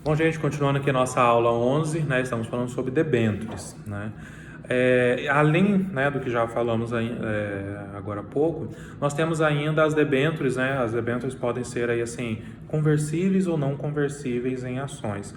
Bom, gente, continuando aqui a nossa aula 11, né, estamos falando sobre debêntures, né? Além, né, do que já falamos aí, agora há pouco, nós temos ainda as debêntures, né? As debêntures podem ser aí, assim, conversíveis ou não conversíveis em ações.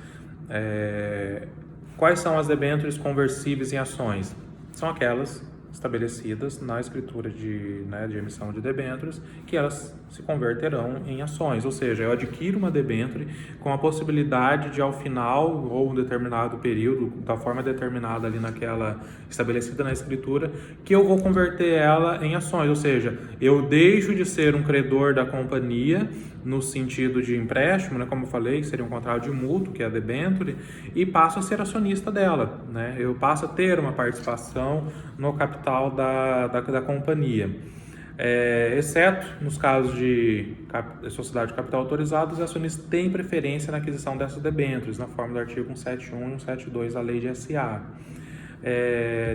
Quais são as debêntures conversíveis em ações? São aquelas estabelecidas na escritura de emissão de debêntures, que elas se converterão em ações, ou seja, eu adquiro uma debênture com a possibilidade de, ao final, ou um determinado período, da forma determinada ali naquela, estabelecida na escritura, que eu vou converter ela em ações, ou seja, eu deixo de ser um credor da companhia, no sentido de empréstimo, né, como eu falei, que seria um contrato de mútuo, que é a debênture, e passo a ser acionista dela, né? Eu passo a ter uma participação no capital da companhia. Exceto nos casos de sociedade de capital autorizado, os acionistas têm preferência na aquisição dessas debêntures, na forma do artigo 171 e 172 da Lei de SA.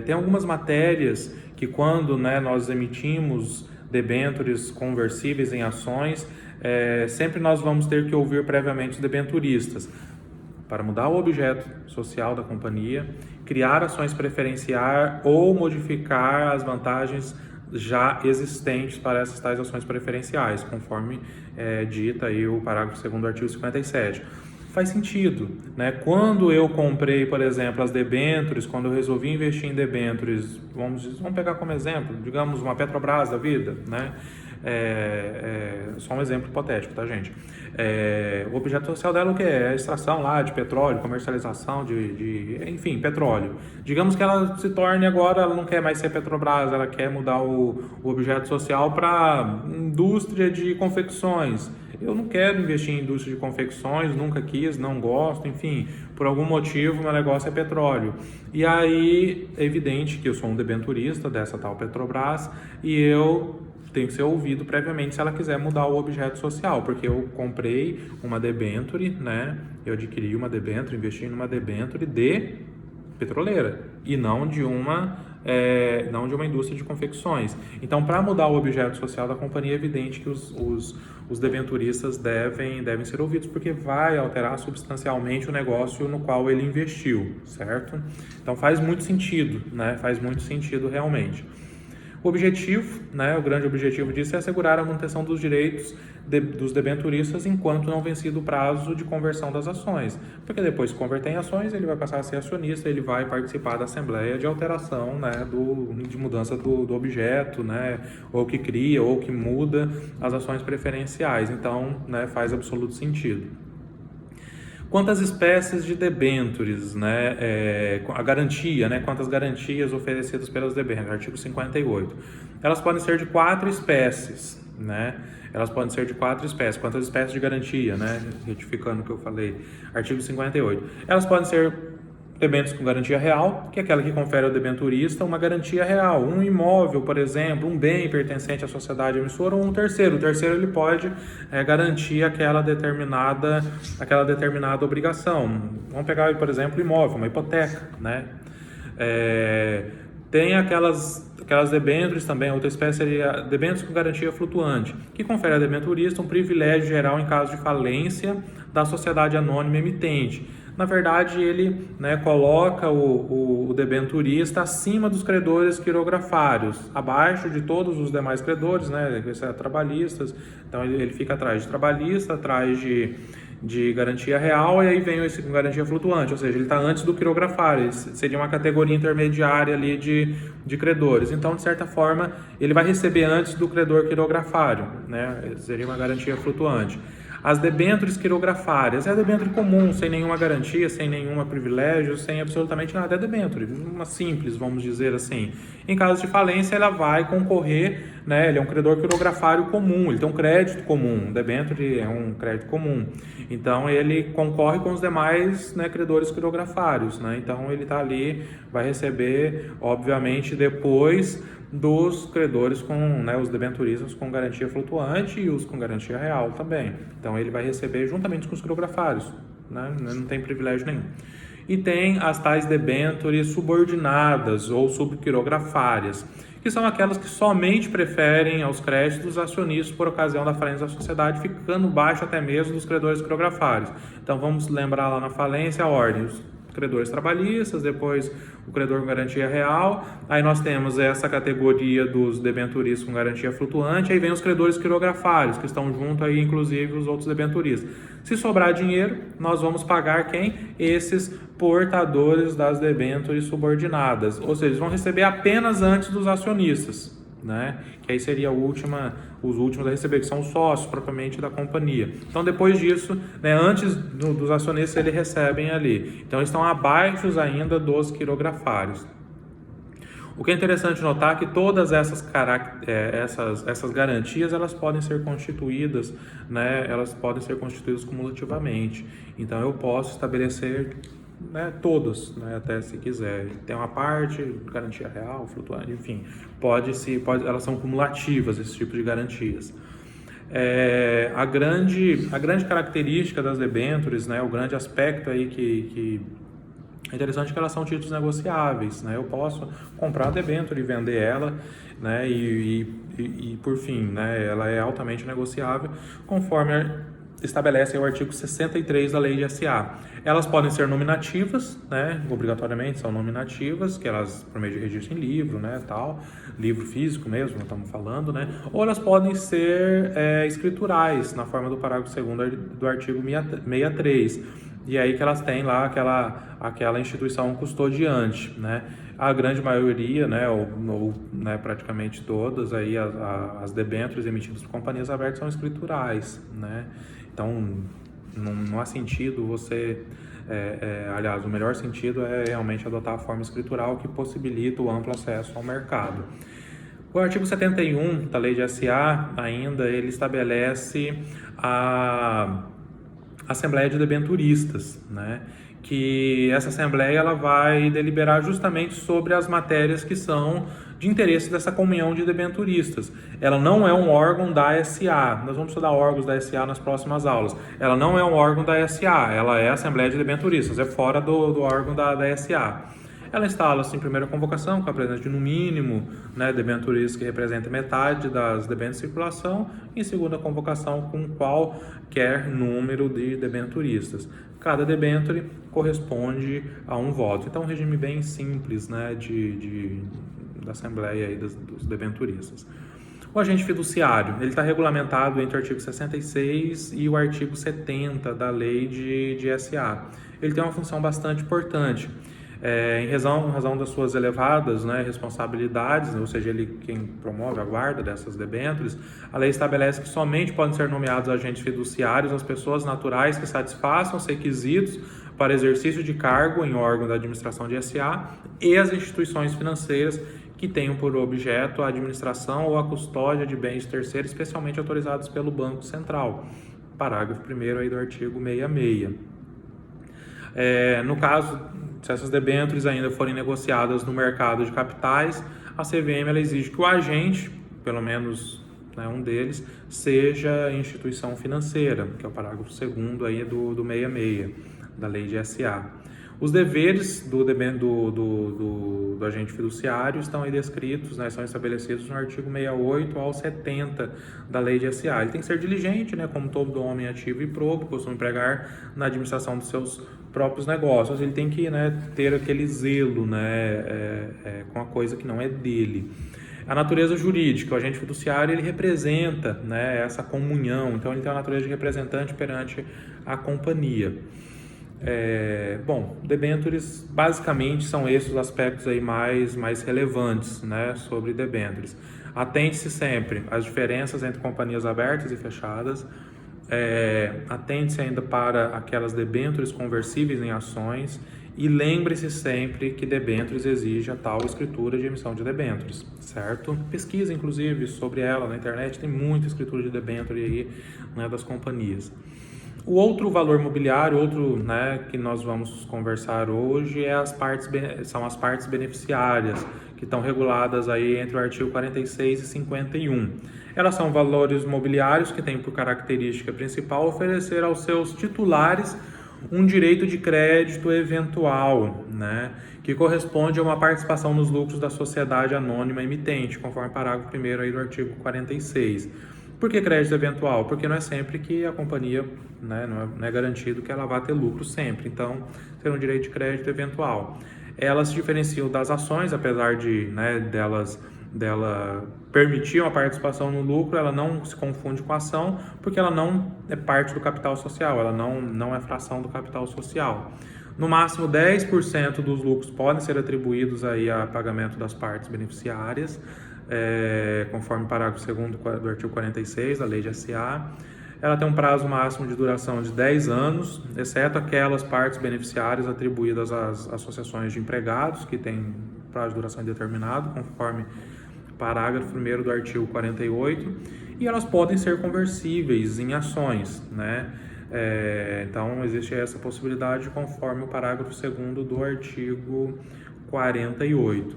Tem algumas matérias que, quando, né, nós emitimos debêntures conversíveis em ações, sempre nós vamos ter que ouvir previamente os debenturistas para mudar o objeto social da companhia, criar ações preferenciais ou modificar as vantagens já existentes para essas tais ações preferenciais, conforme dita aí o parágrafo 2º do artigo 57. Faz sentido, né? Quando eu comprei, por exemplo, as debêntures, quando eu resolvi investir em debêntures, vamos pegar como exemplo, digamos, uma Petrobras da vida, né? Só um exemplo hipotético, tá, gente? O objeto social dela o que é? A extração lá de petróleo, comercialização enfim, petróleo. Digamos que ela se torne agora, ela não quer mais ser Petrobras, ela quer mudar o objeto social para indústria de confecções. Eu não quero investir em indústria de confecções, nunca quis, não gosto, enfim, por algum motivo meu negócio é petróleo. E aí é evidente que eu sou um debenturista dessa tal Petrobras e eu tenho que ser ouvido previamente se ela quiser mudar o objeto social, porque eu comprei uma debenture, né? Eu adquiri uma debenture, investi numa debenture de petroleira e não de uma indústria de confecções. Então, para mudar o objeto social da companhia, é evidente que os debenturistas devem ser ouvidos, porque vai alterar substancialmente o negócio no qual ele investiu, certo? Então, faz muito sentido, né? Faz muito sentido realmente. O objetivo, né, o grande objetivo disso é assegurar a manutenção dos direitos dos debenturistas enquanto não vencido o prazo de conversão das ações. Porque depois que converter em ações, ele vai passar a ser acionista, ele vai participar da assembleia de alteração, né, de mudança do objeto, né, ou que cria ou que muda as ações preferenciais. Então, né, faz absoluto sentido. Quantas espécies de debêntures, né, a garantia, né, quantas garantias oferecidas pelas debêntures, artigo 58. Elas podem ser de 4 espécies, né, elas podem ser de 4 espécies. Quantas espécies de garantia, né, retificando o que eu falei, artigo 58. Elas podem ser debêntures com garantia real, que é aquela que confere ao debenturista uma garantia real, um imóvel, por exemplo, um bem pertencente à sociedade emissora ou um terceiro. O terceiro ele pode garantir aquela determinada obrigação. Vamos pegar, por exemplo, imóvel, uma hipoteca, né? Tem aquelas debêntures também, outra espécie seria debêntures com garantia flutuante, que confere ao debenturista um privilégio geral em caso de falência da sociedade anônima emitente. Na verdade, ele, né, coloca o debenturista acima dos credores quirografários, abaixo de todos os demais credores, né, trabalhistas. Então, ele fica atrás de trabalhista, atrás de garantia real, e aí vem esse com garantia flutuante, ou seja, ele está antes do quirografário, seria uma categoria intermediária ali de credores. Então, de certa forma, ele vai receber antes do credor quirografário, né, seria uma garantia flutuante. As debêntures quirografárias é a debênture comum, sem nenhuma garantia, sem nenhum privilégio, sem absolutamente nada. É debênture, uma simples, vamos dizer assim. Em caso de falência, ela vai concorrer, né? Ele é um credor quirografário comum, ele tem um crédito comum. O debênture é um crédito comum. Então, ele concorre com os demais, né, credores quirografários, né? Então, ele está ali, vai receber, obviamente, depois dos credores com, né, os debenturistas com garantia flutuante e os com garantia real também. Então, ele vai receber juntamente com os quirografários, né? Não tem privilégio nenhum. e tem as tais debêntures subordinadas ou subquirografárias, que são aquelas que somente preferem aos créditos dos acionistas por ocasião da falência da sociedade, ficando baixo até mesmo dos credores quirografários. Então vamos lembrar lá na falência a ordem: os credores trabalhistas, depois o credor com garantia real, aí nós temos essa categoria dos debenturistas com garantia flutuante, aí vem os credores quirografários, que estão junto aí, inclusive, os outros debenturistas. Se sobrar dinheiro, nós vamos pagar quem? Esses portadores das debêntures subordinadas, ou seja, eles vão receber apenas antes dos acionistas, né? Que aí seria os últimos a receber, que são os sócios propriamente da companhia. Então, depois disso, né, antes dos acionistas, eles recebem ali. Então, eles estão abaixo ainda dos quirografários. O que é interessante notar é que todas essas garantias, elas podem ser constituídas, né, elas podem ser constituídas cumulativamente. Então, eu posso estabelecer, né, todas, né, até se quiser. Tem uma parte, garantia real, flutuante, enfim, elas são cumulativas, esse tipo de garantias. A grande característica das debêntures, né, o grande aspecto aí que é interessante é que elas são títulos negociáveis, né? Eu posso comprar a debênture e vender ela, né, e por fim, né, ela é altamente negociável, conforme estabelece o artigo 63 da Lei de SA. Elas podem ser nominativas, né, obrigatoriamente são nominativas, que elas, por meio de registro em livro, né, tal, livro físico mesmo, nós estamos falando, né, ou elas podem ser escriturais, na forma do parágrafo 2º do artigo 63, e aí que elas têm lá aquela instituição custodiante, né. A grande maioria, né, ou né, praticamente todas, aí as debêntures emitidas por companhias abertas são escriturais, né. Então, não há sentido você... aliás, o melhor sentido é realmente adotar a forma escritural que possibilita o amplo acesso ao mercado. O artigo 71 da Lei de SA, ainda, ele estabelece a Assembleia de Debenturistas, né? Que essa Assembleia ela vai deliberar justamente sobre as matérias que são de interesse dessa comunhão de debenturistas. Ela não é um órgão da SA. Nós vamos estudar órgãos da SA nas próximas aulas. Ela não é um órgão da SA, ela é a Assembleia de Debenturistas, é fora do órgão da SA. Ela instala-se em primeira convocação, com a presença de, no mínimo, né, debenturistas que representem metade das debêntures de circulação, e em segunda convocação com qualquer número de debenturistas. Cada debenture corresponde a um voto. Então, um regime bem simples, né, da Assembleia aí dos debenturistas. O agente fiduciário, ele está regulamentado entre o artigo 66 e o artigo 70 da Lei de SA. Ele tem uma função bastante importante. Em razão das suas elevadas, né, responsabilidades, ou seja, ele quem promove a guarda dessas debêntures, a lei estabelece que somente podem ser nomeados agentes fiduciários as pessoas naturais que satisfaçam os requisitos para exercício de cargo em órgão da administração de SA e as instituições financeiras que tenham por objeto a administração ou a custódia de bens terceiros, especialmente autorizados pelo Banco Central. Parágrafo 1º aí do artigo 66. No caso, se essas debêntures ainda forem negociadas no mercado de capitais, a CVM ela exige que o agente, pelo menos, né, um deles, seja instituição financeira, que é o parágrafo 2º aí do 66 da Lei de SA. Os deveres do agente fiduciário estão aí descritos, né, são estabelecidos no artigo 68 ao 70 da Lei de SA. Ele tem que ser diligente, né, como todo homem ativo e probo, costuma empregar na administração dos seus próprios negócios. Ele tem que, né, ter aquele zelo, né, com a coisa que não é dele. A natureza jurídica, o agente fiduciário, ele representa, né, essa comunhão, então ele tem a natureza de representante perante a companhia. Debêntures, basicamente, são esses os aspectos aí mais relevantes, né, sobre debêntures. Atente-se sempre às diferenças entre companhias abertas e fechadas, atente-se ainda para aquelas debêntures conversíveis em ações e lembre-se sempre que debêntures exige a tal escritura de emissão de debêntures, certo? Pesquisa, inclusive, sobre ela na internet, tem muita escritura de debênture aí, né, das companhias. O outro valor mobiliário, né, que nós vamos conversar hoje, são as partes beneficiárias, que estão reguladas aí entre o artigo 46 e 51. Elas são valores mobiliários que têm por característica principal oferecer aos seus titulares um direito de crédito eventual, né, que corresponde a uma participação nos lucros da sociedade anônima emitente, conforme o parágrafo 1º aí do artigo 46. Por que crédito eventual? Porque não é sempre que a companhia, né, não é garantido que ela vá ter lucro sempre. Então, ser um direito de crédito eventual. Elas se diferenciam das ações, apesar de, né, dela permitir uma participação no lucro, ela não se confunde com a ação, porque ela não é parte do capital social, ela não é fração do capital social. No máximo, 10% dos lucros podem ser atribuídos aí a pagamento das partes beneficiárias, conforme o parágrafo 2º do artigo 46 da Lei de SA. Ela tem um prazo máximo de duração de 10 anos, exceto aquelas partes beneficiárias atribuídas às associações de empregados, que têm prazo de duração indeterminado, conforme parágrafo 1º do artigo 48, e elas podem ser conversíveis em ações, né? Então, existe essa possibilidade conforme o parágrafo 2º do artigo 48.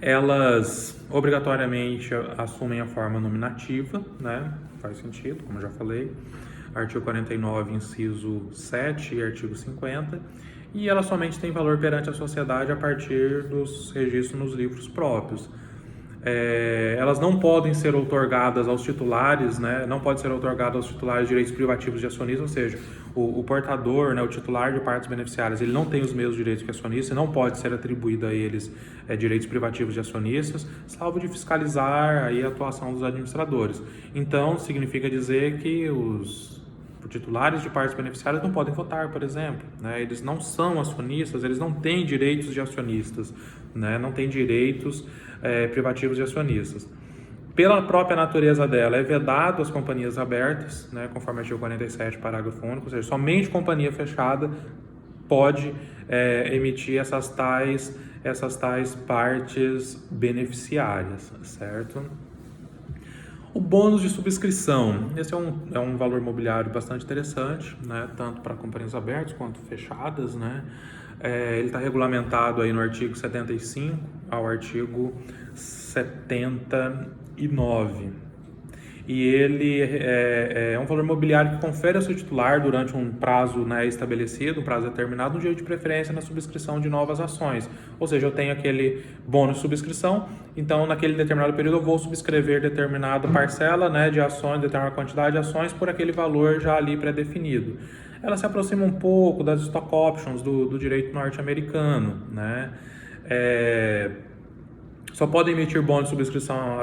Elas obrigatoriamente assumem a forma nominativa, né? Faz sentido, como eu já falei. Artigo 49, inciso 7 e artigo 50. E elas somente têm valor perante a sociedade a partir dos registros nos livros próprios. Elas não podem ser outorgadas aos titulares, né? Não pode ser outorgada aos titulares de direitos privativos de acionista, ou seja, o portador, né, o titular de partes beneficiárias, ele não tem os mesmos direitos que acionista, não pode ser atribuído a eles direitos privativos de acionistas, salvo de fiscalizar aí a atuação dos administradores. Então, significa dizer que os titulares de partes beneficiárias não podem votar, por exemplo, né? Eles não são acionistas, eles não têm direitos de acionistas, né? Não têm direitos privativos de acionistas. Pela própria natureza dela, é vedado às companhias abertas, né? Conforme o artigo 47, parágrafo único, ou seja, somente companhia fechada pode emitir essas tais partes beneficiárias, certo? O bônus de subscrição, esse é um valor mobiliário bastante interessante, né, tanto para companhias abertas quanto fechadas, né. Ele está regulamentado aí no artigo 75 ao artigo 79. E ele é um valor mobiliário que confere ao seu titular, durante um prazo, né, estabelecido, um prazo determinado, um direito de preferência na subscrição de novas ações. Ou seja, eu tenho aquele bônus de subscrição, então naquele determinado período eu vou subscrever determinada parcela, né, de ações, determinada quantidade de ações por aquele valor já ali pré-definido. Ela se aproxima um pouco das stock options do direito norte-americano, né? Só podem emitir bônus de subscrição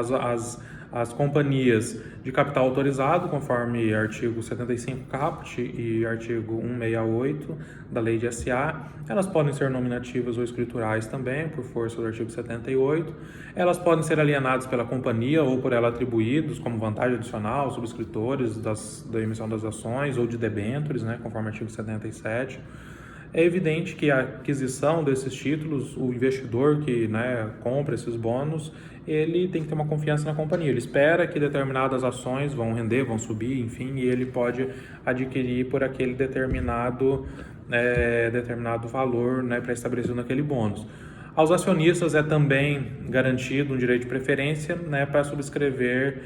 as companhias de capital autorizado, conforme artigo 75 caput e artigo 168 da Lei de SA. Elas podem ser nominativas ou escriturais também, por força do artigo 78. Elas podem ser alienadas pela companhia ou por ela atribuídos como vantagem adicional aos subscritores da emissão das ações ou de debêntures, né, conforme artigo 77. É evidente que a aquisição desses títulos, o investidor que, né, compra esses bônus, ele tem que ter uma confiança na companhia. Ele espera que determinadas ações vão render, vão subir, enfim, e ele pode adquirir por aquele determinado valor, né, pré-estabelecido naquele bônus. Aos acionistas é também garantido um direito de preferência, né, para subscrever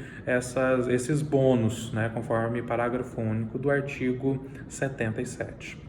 esses bônus, né, conforme parágrafo único do artigo 77.